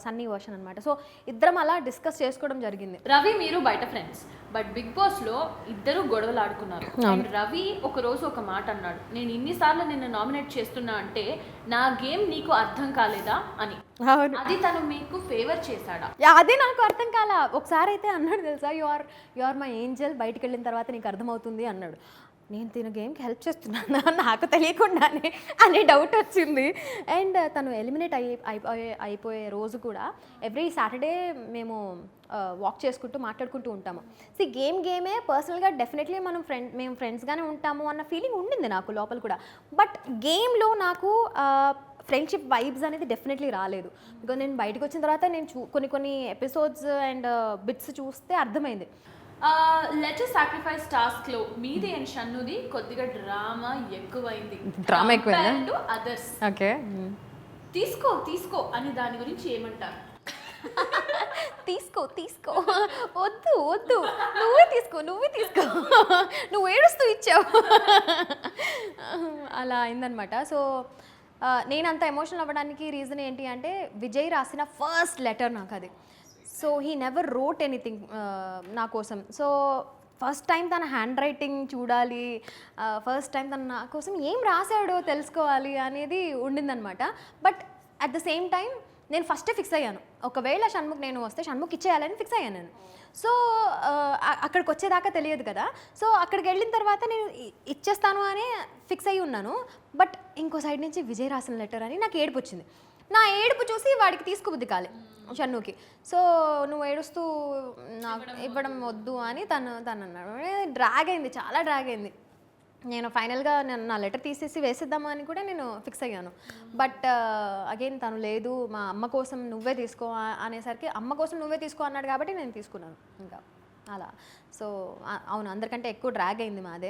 సన్నీ వర్షన్ అనమాట. సో ఇద్దరం అలా డిస్కస్ చేసుకోవడం జరిగింది. రవి మీరు బయట ఫ్రెండ్స్, బట్ బిగ్ బాస్ లో ఇద్దరు గొడవలు ఆడుకున్నారు. అండ్ రవి ఒక రోజు ఒక మాట అన్నాడు, నేను ఇన్నిసార్లు నిన్ను నామినేట్ చేస్తున్నా అంటే నా గేమ్ నీకు అర్థం కాలేదా అని. అది తను మీకు ఫేవర్ చేశాడా? అదే నాకు అర్థం కాల. ఒకసారి అయితే అన్నాడు తెలుసా, యు ఆర్ మై ఏంజల్, బయటికి వెళ్ళిన తర్వాత నీకు అర్థమవుతుంది అన్నాడు. నేను తిన గేమ్కి హెల్ప్ చేస్తున్నానా నాకు తెలియకుండానే అనే డౌట్ వచ్చింది. అండ్ తను ఎలిమినేట్ అయిపోయే రోజు కూడా ఎవ్రీ సాటర్డే మేము వాక్ చేసుకుంటూ మాట్లాడుకుంటూ ఉంటాము. గేమే పర్సనల్గా డెఫినెట్లీ మేము ఫ్రెండ్స్గానే ఉంటాము అన్న ఫీలింగ్ ఉండింది నాకు లోపల కూడా. బట్ గేమ్లో నాకు ఫ్రెండ్షిప్ వైబ్స్ అనేది డెఫినెట్లీ రాలేదు. బికాజ్ నేను బయటకు వచ్చిన తర్వాత నేను కొన్ని ఎపిసోడ్స్ అండ్ బిట్స్ చూస్తే అర్థమైంది. లెటర్ సాక్రిఫైస్ టాస్క్ లో మీది అండ్ షన్నుది కొద్దిగా డ్రామా ఎక్కువైంది. డ్రామా ఎక్కువైందా? To others. ఓకే, తీసుకో అని దాని గురించి ఏమంటారు? తీసుకో వద్దు నువ్వే తీసుకో నువ్వు ఏడుస్తూ ఇచ్చావు అలా అయిందనమాట. సో నేను అంత ఎమోషనల్ అవ్వడానికి రీజన్ ఏంటి అంటే విజయ్ రాసిన ఫస్ట్ లెటర్ నాకు అది. So he never wrote anything నా కోసం. సో ఫస్ట్ టైం తన హ్యాండ్ రైటింగ్ చూడాలి, ఫస్ట్ టైం తన నా కోసం ఏం రాశాడో తెలుసుకోవాలి అనేది ఉండిందనమాట. But at the same time నేను ఫస్టే ఫిక్స్ అయ్యాను, ఒకవేళ షణ్ముఖ్ నేను వస్తే షణ్ముఖ్ ఇచ్చేయాలని ఫిక్స్ అయ్యాను నేను. సో అక్కడికి వచ్చేదాకా తెలియదు కదా. సో అక్కడికి వెళ్ళిన తర్వాత నేను ఇచ్చేస్తాను అని ఫిక్స్ అయ్యి ఉన్నాను. బట్ ఇంకో సైడ్ నుంచి విజయ్ రాసిన లెటర్ అని నాకు ఏడుపు వచ్చింది. నా ఏడుపు చూసి వాడికి తీసుకోబుద్ది కాలే షన్నుకి. సో నువ్వు ఏడుస్తూ నాకు ఇవ్వడం వద్దు అని తను అన్నాడు. డ్రాగ్ అయింది, చాలా డ్రాగ్ అయింది. నేను ఫైనల్గా నా లెటర్ తీసేసి వేసేద్దామని కూడా నేను ఫిక్స్ అయ్యాను. బట్ అగైన్ తను లేదు, మా అమ్మ కోసం నువ్వే తీసుకో అనేసరికి అమ్మ కోసం నువ్వే తీసుకో అన్నాడు కాబట్టి నేను తీసుకున్నాను ఇంకా అలా. సో అవును, అందరికంటే ఎక్కువ డ్రాగ్ అయింది మాదే.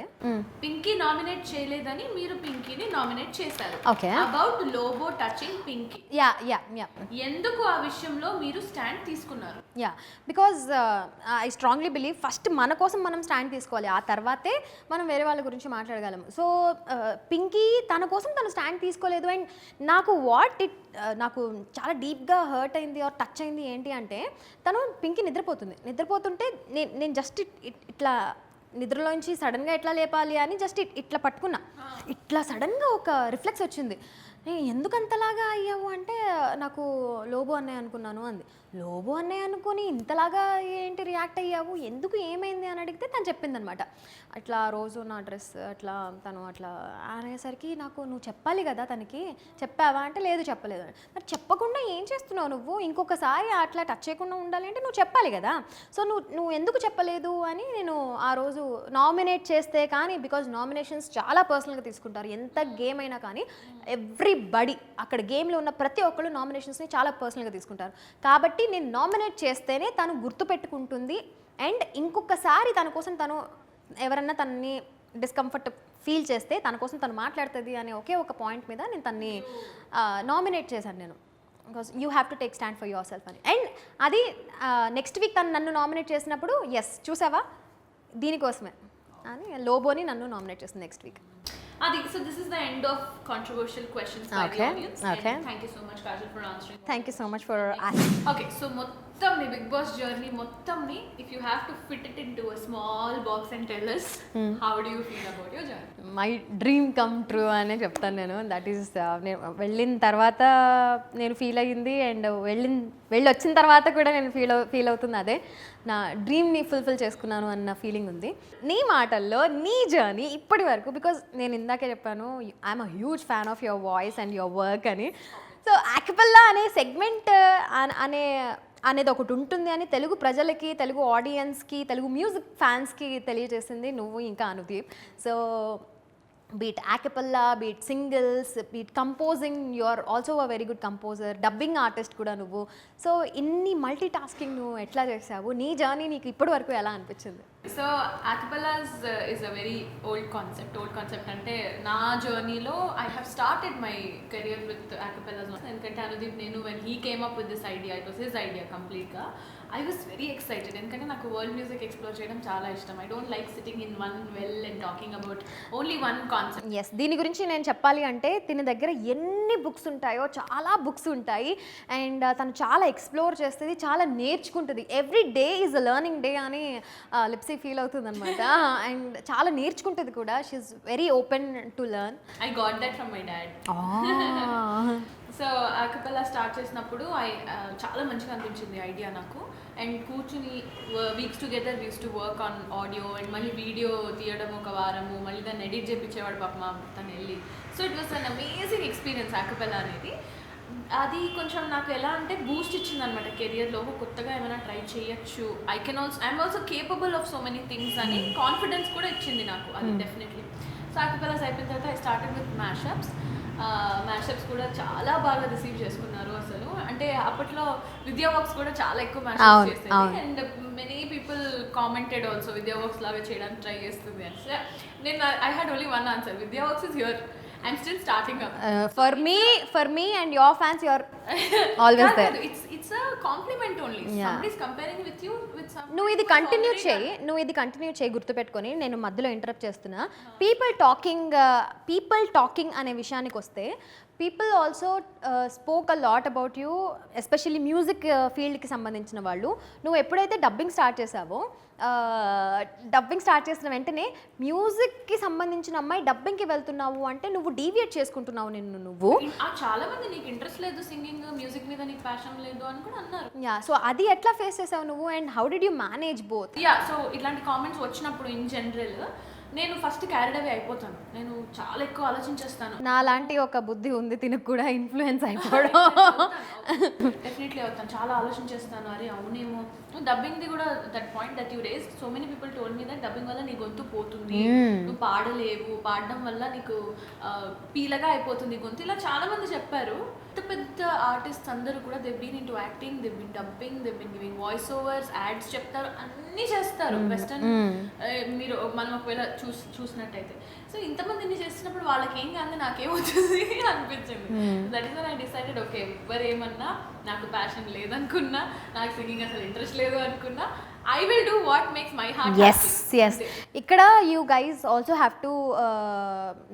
పింకీ నామినేట్ చేయలేదని మీరు పింకీని నామినేట్ చేశారు. Okay, about Lobo touching Pinky. Yeah ఎందుకు ఆ విషయంలో మీరు స్టాండ్ తీసుకున్నారు? Because I strongly believe first మన కోసం మనం స్టాండ్ తీసుకోవాలి, ఆ తర్వాతే మనం వేరే వాళ్ళ గురించి మాట్లాడగలము. సో పింకీ తన కోసం తను స్టాండ్ తీసుకోలేదు. అండ్ నాకు చాలా డీప్గా హర్ట్ అయింది ఆర్ టచ్ అయింది ఏంటి అంటే, తను పింకీ నిద్రపోతుంటే నేను జస్ట్ ఇట్లా నిద్రలోంచి సడన్గా ఎట్లా లేపాలి అని జస్ట్ ఇట్లా పట్టుకున్నా. ఇట్లా సడన్గా ఒక రిఫ్లెక్స్ వచ్చింది. ఎందుకు అంతలాగా అయ్యావు అంటే నాకు లోబో అన్నయ్య అనుకున్నాను అంది. లోబో అన్నయ్య అనుకుని ఇంతలాగా ఏంటి రియాక్ట్ అయ్యావు, ఎందుకు ఏమైంది అని అడిగితే తను చెప్పిందనమాట. అట్లా రోజు నా డ్రెస్ అట్లా తను అట్లా అనేసరికి నాకు నువ్వు చెప్పాలి కదా తనకి, చెప్పావా అంటే లేదు చెప్పలేదు. మరి చెప్పకుండా ఏం చేస్తున్నావు నువ్వు, ఇంకొకసారి అట్లా టచ్ చేయకుండా ఉండాలి అంటే నువ్వు చెప్పాలి కదా. సో నువ్వు ఎందుకు చెప్పలేదు అని నేను ఆ రోజు నామినేట్ చేస్తే కానీ, బికాజ్ నామినేషన్స్ చాలా పర్సనల్గా తీసుకుంటారు ఎంత గేమ్ అయినా కానీ. ఎవ్రీబడి అక్కడ గేమ్లో ఉన్న ప్రతి ఒక్కళ్ళు నామినేషన్స్ని చాలా పర్సనల్గా తీసుకుంటారు. కాబట్టి నేను నామినేట్ చేస్తేనే తను గుర్తుపెట్టుకుంటుంది. అండ్ ఇంకొకసారి తన కోసం తను ఎవరన్నా తనని డిస్కంఫర్ట్ ఫీల్ చేస్తే తన కోసం తను మాట్లాడుతుంది అనే ఒకే ఒక పాయింట్ మీద నేను తనని నామినేట్ చేశాను నేను. Because you have to take stand for your self అని. అండ్ అది నెక్స్ట్ వీక్ తను నన్ను నామినేట్ చేసినప్పుడు ఎస్ చూసావా దీనికోసమే అని లోబోని నన్ను నామినేట్ చేసింది next week. So this is the end of controversial questions by the audience. Okay. And thank you so much, Kajal, for answering. Thank you so much for asking. Okay, so మొత్తంని Big Boss journey మొత్తంని if you have to fit it into a small box and tell us, how do you feel about your journey? My dream come true అనే చెప్తాను నేను. That is నేను వెళ్ళిన తర్వాత నేను feel అయ్యింది, and వెళ్ళి వచ్చిన తర్వాత కూడా నేను ఫీల్ అవుతుంది అదే. నా డ్రీమ్ని ఫుల్ఫిల్ చేసుకున్నాను అన్న ఫీలింగ్ ఉంది. నీ మాటల్లో నీ జర్నీ ఇప్పటి వరకు, బికాజ్ నేను ఇందాకే చెప్పాను I'm a huge fan of your voice and your work అని. సో యాక్పెల్లా అనే సెగ్మెంట్ అనేది ఒకటి ఉంటుంది అని తెలుగు ప్రజలకి, తెలుగు ఆడియన్స్కి, తెలుగు మ్యూజిక్ ఫ్యాన్స్కి తెలియజేసింది నువ్వు ఇంకా Anudeep. So beat a cappella, beat singles, beat composing, you are also a very good composer, dubbing artist కూడా నువ్వు. సో ఇన్ని మల్టీ టాస్కింగ్ నువ్వు ఎట్లా చేసావు, నీ జర్నీ నీకు ఇప్పటి వరకు ఎలా అనిపించింది? So acapellas is a very old concept అంటే నా జర్నీలో I have started my career with acapellas. ఎందుకంటే అనుదీప్ నేను when he came up with this idea, it was his idea కంప్లీట్గా. ఐ వాస్ వెరీ ఎక్సైటెడ్ ఎందుకంటే నాకు వరల్డ్ మ్యూజిక్ ఎక్స్ప్లోర్ చేయడం చాలా ఇష్టం. I don't like sitting in one well and talking about only one concept. Yes, దీని గురించి నేను చెప్పాలి అంటే తిన దగ్గర ఎన్ని బుక్స్ ఉంటాయో, చాలా బుక్స్ ఉంటాయి. అండ్ తను చాలా ఎక్స్ప్లోర్ చేస్తుంది, చాలా నేర్చుకుంటుంది. Every day is a learning day అని లిప్సీ ఫీల్ అవుతుంది అనమాట. అండ్ చాలా నేర్చుకుంటుంది కూడా. She's very open to learn. I got that from my dad. So a cappella start చేసినప్పుడు చాలా మంచిగా అనిపించింది ఐడియా నాకు. అండ్ కూర్చుని వీక్స్ టుగెదర్ వీస్ to work on audio and మళ్ళీ వీడియో తీయడం ఒక వారము, మళ్ళీ దాన్ని ఎడిట్ చేయించేవాడు పాప తను వెళ్ళి. So it was an amazing experience a cappella అనేది. అది కొంచెం నాకు ఎలా అంటే బూస్ట్ ఇచ్చింది అనమాట కెరియర్లో. కొత్తగా ఏమైనా ట్రై చేయొచ్చు, I'm also capable of so many things అని కాన్ఫిడెన్స్ కూడా ఇచ్చింది నాకు అది డెఫినెట్లీ. సో ఆకపెల్లాస్ అయిపోయిన తర్వాత ఐ స్టార్టెడ్ విత్ మ్యాషప్స్ కూడా చాలా బాగా రిసీవ్ చేసుకున్నారు అసలు. అంటే అప్పట్లో విద్యా వర్క్స్ కూడా చాలా ఎక్కువ మ్యాషప్స్ చేసేది and many people commented also Vidya Vox లాగా చేయడానికి ట్రై చేస్తుంది అని. నేను I had only one answer, Vidya Vox is here, I'm still starting up. For me and your fans, you're always there. It's a compliment only. Somebody's comparing with you with some. నువ్వు ఇది continue చేయి గుర్తుపెట్టుకొని. నేను మధ్యలో interrupt చేస్తున్నా. People talking అనే విషయానికి వస్తే, people also spoke a lot about you, especially music ఫీల్డ్కి సంబంధించిన వాళ్ళు. నువ్వు ఎప్పుడైతే డబ్బింగ్ స్టార్ట్ చేసిన వెంటనే మ్యూజిక్కి సంబంధించిన అమ్మాయి డబ్బింగ్కి వెళ్తున్నావు అంటే నువ్వు డీవియేట్ చేసుకుంటున్నావు నువ్వు. చాలా మంది నీకు ఇంట్రెస్ట్ లేదు సింగింగ్, మ్యూజిక్ మీద నీకు ప్యాషన్ లేదు అని కూడా అన్నారు. సో అది ఎట్లా ఫేస్ చేసావు నువ్వు and how did you manage both? So ఇట్లాంటి కామెంట్స్ వచ్చినప్పుడు ఇన్ జనరల్ నేను ఫస్ట్ క్యారీడ్ అవే అయిపోతాను. నేను చాలా ఎక్కువ ఆలోచించేస్తాను. నా లాంటి ఒక బుద్ధి ఉంది తినకు కూడా ఇన్ఫ్లుయెన్స్ అయిపోవడం. డెఫినెట్లీ అవుతాను, చాలా ఆలోచించేస్తాను. అరే అవునేమో డబ్బింగ్ది కూడా that point that you raise, so many people told me that dubbing వల్ల నీ గొంతు పోతుంది, నువ్వు పాడలేవు, పాడడం వల్ల నీకు పీలగా అయిపోతుంది గొంతు, ఇలా చాలా మంది చెప్పారు. పెద్ద పెద్ద ఆర్టిస్ట్ అందరూ కూడా they been into acting, they been dubbing, they been giving voice overs, ads చెప్తారు, అన్నీ చేస్తారు వెస్టర్న్. మీరు మనం ఒకవేళ చూసినట్టయితే సో ఇంతమందిని చేస్తున్నప్పుడు వాళ్ళకి ఏం కాదు నాకేమవుతుంది అనిపించింది. That is I decided okay ఎవరేమన్నా నాకు ప్యాషన్ లేదనుకున్నా, నాకు సింగింగ్ అసలు ఇంట్రెస్ట్ లేదు అనుకున్నా, I will do what makes my heart happy. Yes. ఇక్కడ you guys also have to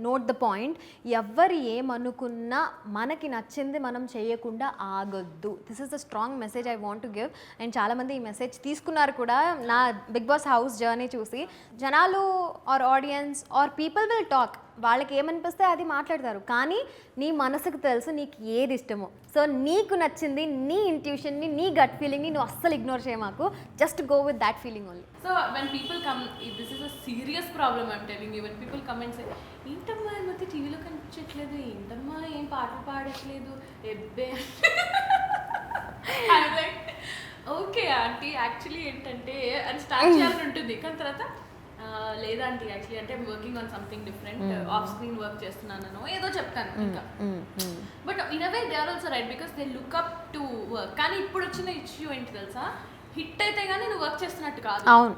note the point. ఎవ్వరు ఏమనుకున్నా మనకి నచ్చింది మనం చేయకుండా ఆగొద్దు. This is the strong message I want to give. And చాలామంది ఈ మెసేజ్ తీసుకున్నారు కూడా. నా బిగ్ బాస్ హౌస్ జర్నీ చూసి జనాలు or audience or people will talk, వాళ్ళకి ఏమనిపిస్తే అది మాట్లాడతారు, కానీ నీ మనసుకు తెలుసు నీకు ఏది ఇష్టమో. సో నీకు నచ్చింది, నీ ఇంట్యూషన్ని, నీ గట్ ఫీలింగ్ని నువ్వు అస్సలు ఇగ్నోర్ చేయమాకు. Just go with that feeling only. So when people come, this is a serious problem I'm telling you. When people come and say ఏంటమ్మా ఈ మధ్య టీవీలో కనిపించట్లేదు, ఏంటమ్మా ఏం పాటలు పాడట్లేదు, ఎబ్బే I'm like okay aunty actually ఏంటంటే అని స్టార్ట్ చేయాలని ఉంటుంది. కానీ తర్వాత లేదంటే యాక్చువల్లీ అంటే working on something different, off screen work చేస్తున్నాను ఏదో చెప్తాను ఇంకా. But in a way they are also right because they look up to work. కానీ ఇప్పుడు వచ్చిన ఇష్యూ ఏంటి తెలుసా, హిట్ అయితే కానీ నువ్వు వర్క్ చేస్తున్నట్టు కాదు. అవును.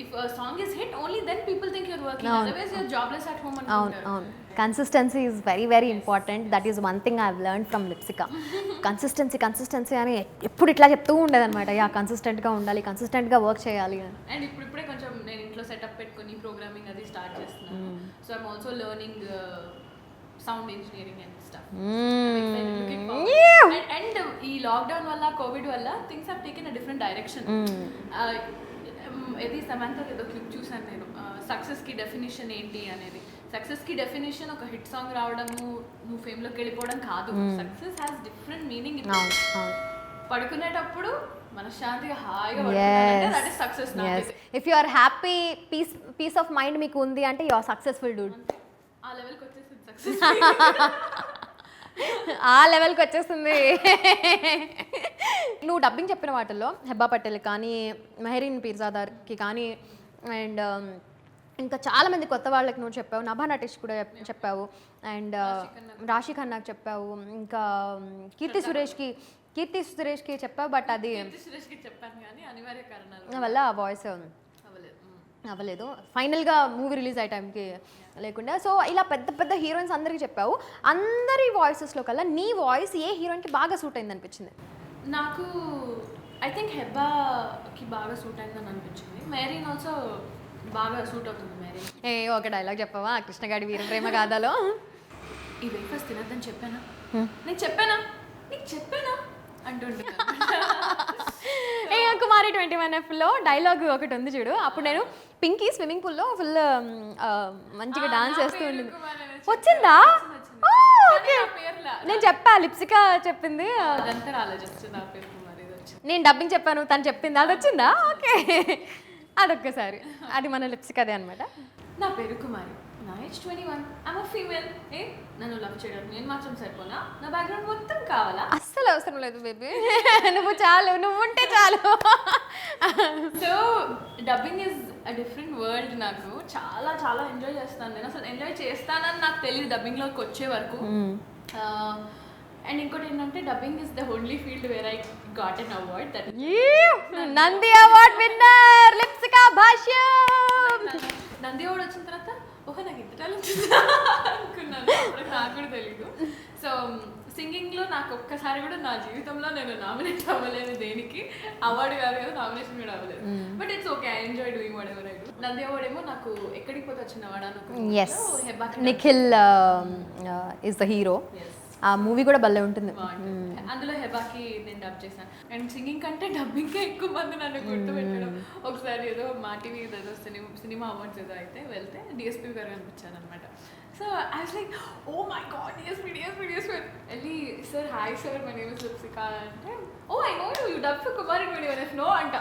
If a song is hit, only then people think you're working. Otherwise, you're jobless at home. Consistency is very, very important. That is one thing I've learned from Lipsika. Consistency అని ఎప్పుడు ఇట్లా చెప్తూ ఉండేదన్నమాట. Yeah కన్సిస్టెంట్గా ఉండాలి, కన్సిస్టెంట్గా work చేయాలి. And ఇప్పుడే కొంచెం నేను ఇంట్లో సెటప్ పెట్టుకొని ప్రోగ్రామింగ్ అది స్టార్ట్ చేస్తున్నాను. So I'm also learning sound engineering and stuff. And ఈ లాక్డౌన్ వల్ల, కోవిడ్ వల్ల things have taken a different direction. ఇది సమంత ఏదో క్లిప్ చూసాను నేను, సక్సెస్కి డెఫినేషన్ ఏంటి అనేది. సక్సెస్కి డెఫినేషన్ ఒక హిట్ సాంగ్ రావడము, నువ్వు ఫేమ్లోకి వెళ్ళిపోవడం కాదు. Success has different meaning. పడుకునేటప్పుడు మనశ్శాంతిగా హాయిగా పడుకున్నానంటే that is success. If you are happy, peace of mind మీకు ఉంది అంటే యు ఆర్ సక్సెస్ఫుల్ డూడ్. ఆ లెవెల్కి వచ్చేసింది సక్సెస్. ఆ లెవెల్కి వచ్చేస్తుంది. నువ్వు డబ్బింగ్ చెప్పిన వాటిల్లో హెబ్బా పటేల్ కానీ, మెహరీన్ పీర్జాదార్కి కానీ, అండ్ ఇంకా చాలామంది కొత్త వాళ్ళకి నువ్వు చెప్పావు. నభా నటేష్ కూడా చెప్పావు, అండ్ రాశి ఖన్నాకి చెప్పావు, ఇంకా కీర్తి సురేష్కి చెప్పావు. బట్ అది చెప్పాను కానీ అనివార్య కారణాల వల్ల ఆ వాయిస్ అవ్వలేదు. ఫైనల్గా మూవీ రిలీజ్ అయ్యే టైంకి లేకుండా. సో ఇలా పెద్ద పెద్ద హీరోయిన్స్ అందరికీ చెప్పావు. అందరి వాయిసెస్లో కల్లా నీ వాయిస్ ఏ హీరోయిన్కి బాగా సూట్ అయింది అనిపించింది? నాకు ఐ థింక్ హెబ్బాకి బాగా సూట్ అయిందని అనిపించింది. మెరీన్ ఆల్సో బాగా సూట్ అవుతుంది. మెరీన్ ఒక డైలాగ్ చెప్పవా కృష్ణగాడి వీర ప్రేమ గాథలో? ఈ బ్రేక్ఫాస్ట్ తినద్దని చెప్పానా, నేను చెప్పానా, నీకు చెప్పానా అంటుంటున్నా. కుమారి 21Fలో డైలాగ్ ఒకటి ఉంది చూడు. అప్పుడు నేను పింకీ స్విమ్మింగ్ పూల్లో ఫుల్ మంచిగా డాన్స్ చేస్తూ ఉండింది. కుమార్ అని వచ్చిందా? వచ్చింది. ఓకే, నా పేర్లా నేను చెప్పా, లిప్సిక చెప్పింది. అదంతా రాలేదు, జస్ట్ నా పేరు కుమార్ ఇది వచ్చింది. నేను డబ్బింగ్ చెప్పాను, తను చెప్పింది, అది వచ్చిందా? ఓకే, అదొక్కసారి, అది మన లిప్సిక్ అదే అనమాట. నా పేరు కుమారి, నా ఏజ్ 21, ఐమ్ ఫీమేల్. నన్ను లవ్ చేయడానికి నేను మాత్రం సరిపోనా? నా బ్యాక్గ్రౌండ్ మొత్తం కావాలా? అస్సలు అవసరం లేదు బేబీ, నువ్వు చాలు, నువ్వు ఉంటే చాలు. So dubbing is a different world. నాకు చాలా చాలా ఎంజాయ్ చేస్తాను. నేను అసలు ఎంజాయ్ చేస్తానని నాకు తెలియదు డబ్బింగ్లోకి వచ్చే వరకు. అండ్ ఇంకోటి ఏంటంటే dubbing is the only field where I got an award, that Nandi award winner Lipsika Bhashyam. Nandi award వచ్చిన తర్వాత ఓహో నాకు ఇంత టాలెంట్ అనుకున్నాను. అప్పుడు నాకు కూడా తెలీదు. సో సింగింగ్లో నాకు ఒక్కసారి కూడా నా జీవితంలో నేను నామినేట్ అవ్వలేదు దేనికి. అవార్డు కాదు కదా, నామినేషన్ కూడా అవ్వలేదు. But it's okay, I enjoy doing what ever I do. Nandi award ఏమో నాకు ఎక్కడికి పోతే వచ్చిన award. Nikhil is the hero. ఆ మూవీ కూడా భలే ఉంటుంది. అందులో హెబాకి నేను డబ్ చేశాను. అండ్ సింగింగ్ కంటే డబ్బింగ్కే ఎక్కువ మంది నన్ను గుర్తుపెట్టడం. ఒకసారి ఏదో మా టీవీ ఏదో సినిమా అవార్డ్స్ ఏదో అయితే వెళ్తే డిఎస్పీ గారు కనిపించాను అనమాట. So I was like oh my God, DSP వెళ్ళి sir hi sir my name is Lipsika అంటే oh I know you dub for Kumar in 21 no అంట.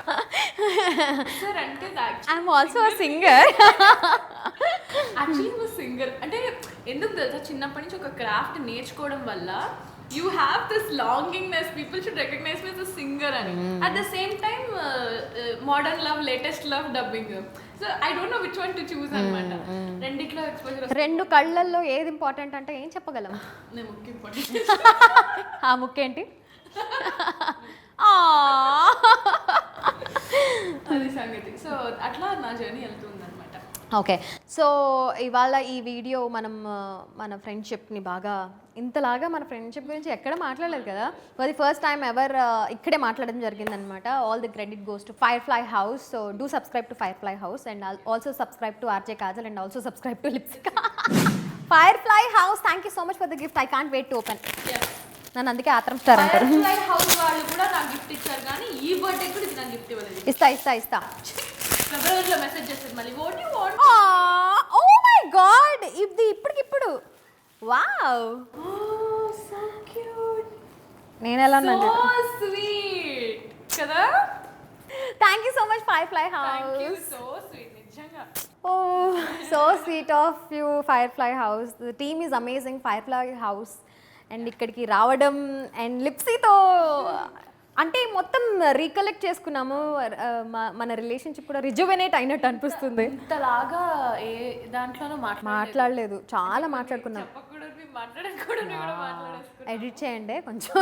సార్ అంటే I'm also a singer. Actually నువ్వు సింగర్ అంటే ఎందుకు తెలుసా, చిన్నప్పటి నుంచి ఒక క్రాఫ్ట్ నేర్చుకోవడం వల్ల you have this longingness, people should recognise me as a singer అని. At the same time modern love, latest love dubbing. So I don't no which one to choose అనమాట. రెండిట్లో ఎక్స్పోజర్. రెండు కళ్ళల్లో ఏది ఇంపార్టెంట్ అంటే ఏం చెప్పగలం? నేను ముఖ్య ఇంపార్టెంట్. ఆ ముక్కేంటి? అది సంగతి. సో అట్లా నా జర్నీ వెళ్తుంది అనమాట. ఓకే, సో ఇవాళ ఈ వీడియో మనం మన ఫ్రెండ్షిప్ని బాగా ఇంతలాగా మన ఫ్రెండ్షిప్ గురించి ఎక్కడ మాట్లాడలేదు కదా. For the first time ever ఇక్కడే మాట్లాడడం జరిగిందనమాట. All the credit goes to Firefly house. So do subscribe to Firefly house and also subscribe to RJ Kajal and also subscribe to Lipsika. Firefly house, thank you so much for the gift. I can't wait to open. నన్ను అందుకే ఆత్రం star అంటారు. House వాళ్ళు కూడా నాకు gift ఇచ్చారు, కానీ ఈ birthday కూడా ఇది నాకు గిఫ్ట్ ఇవ్వలేదు. ఇస్తా ఫిబ్రవరిలో మెసేజ్ చేస్తుంది మళ్ళీ what you want. Oh my God, ఇది ఇప్పటికిప్పుడు. Wow, so cute. నేను ఎలా ఉన్నాను? సో స్వీట్ కదా. Thank you so much Firefly thank you, house. So sweet నిజంగా. Oh, so sweet of you, Firefly House. The team is amazing, Firefly House. And ఇక్కడికి రావడం and లిప్సీతో అంటే మొత్తం రీకలెక్ట్ చేసుకున్నాము. మన రిలేషన్షిప్ కూడా రిజువెనేట్ అయినట్టు అనిపిస్తుంది. ఇంతలాగా ఏ దాంట్లోనూ మాట్లాడలేదు, చాలా మాట్లాడుకున్నాం. ఎడిట్ చేయండి కొంచెం.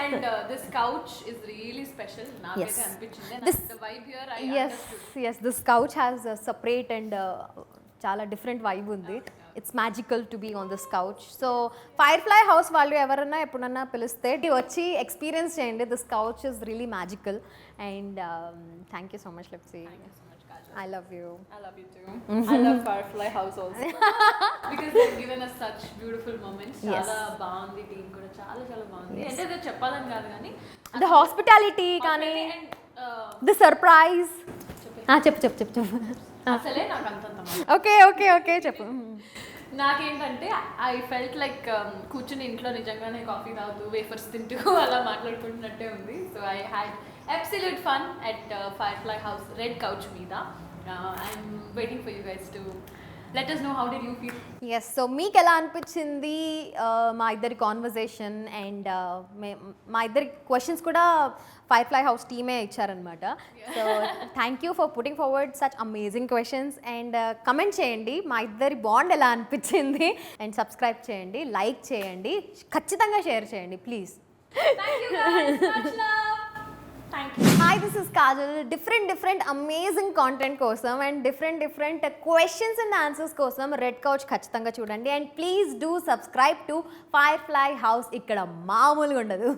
And this couch is really special నాకైతే అనిపించింది. The vibe here I understood. yes this couch has a separate and చాలా డిఫరెంట్ వైబ్ ఉంది. It's magical to be on this couch. So Firefly House వాళ్ళు ఎవరన్నా ఎప్పుడన్నా పిలిస్తే వచ్చి ఎక్స్పీరియన్స్ చేయండి. This couch is really magical and thank you so much Lipsi. I love you. I love you too. I love Firefly House also because they've given us such beautiful moments. చాలా బాగుంది, team కూడా చాలా చాలా బాగుంది. అంటే అది చెప్పాలని కాదు కానీ ద హాస్పిటాలిటీ కానీ ద సర్ప్రైజ్. చెప్పు అసలే నాకు అంతంత ఓకే చెప్పు. నాకేంటంటే ఐ ఫెల్ట్ లైక్ కూర్చుని ఇంట్లో నిజంగానే కాఫీ తాగుతూ వేఫర్స్ తింటూ అలా మాట్లాడుకుంటున్నట్టే ఉంది. So I had absolute fun at Firefly House red couch మీద. I'm waiting for you guys to let us know how did you feel. Yes, so మీకు ఎలా అనిపించింది మా ఇద్దరి కాన్వర్జేషన్ అండ్ మా ఇద్దరి క్వశ్చన్స్ కూడా ఫైర్ఫ్లై హౌస్ టీమే ఇచ్చారనమాట. So thank you for putting forward such amazing questions and comment చేయండి మా ఇద్దరి బాండ్ ఎలా అనిపించింది అండ్ సబ్స్క్రైబ్ చేయండి, లైక్ చేయండి, ఖచ్చితంగా షేర్ చేయండి please. Thank you guys, much love. Thank you. Hi, this is Kajal. Different amazing content kosam and different questions and answers kosam Red Couch ఖచ్చితంగా చూడండి and please do subscribe to Firefly House. ఇక్కడ మామూలుగా ఉండదు.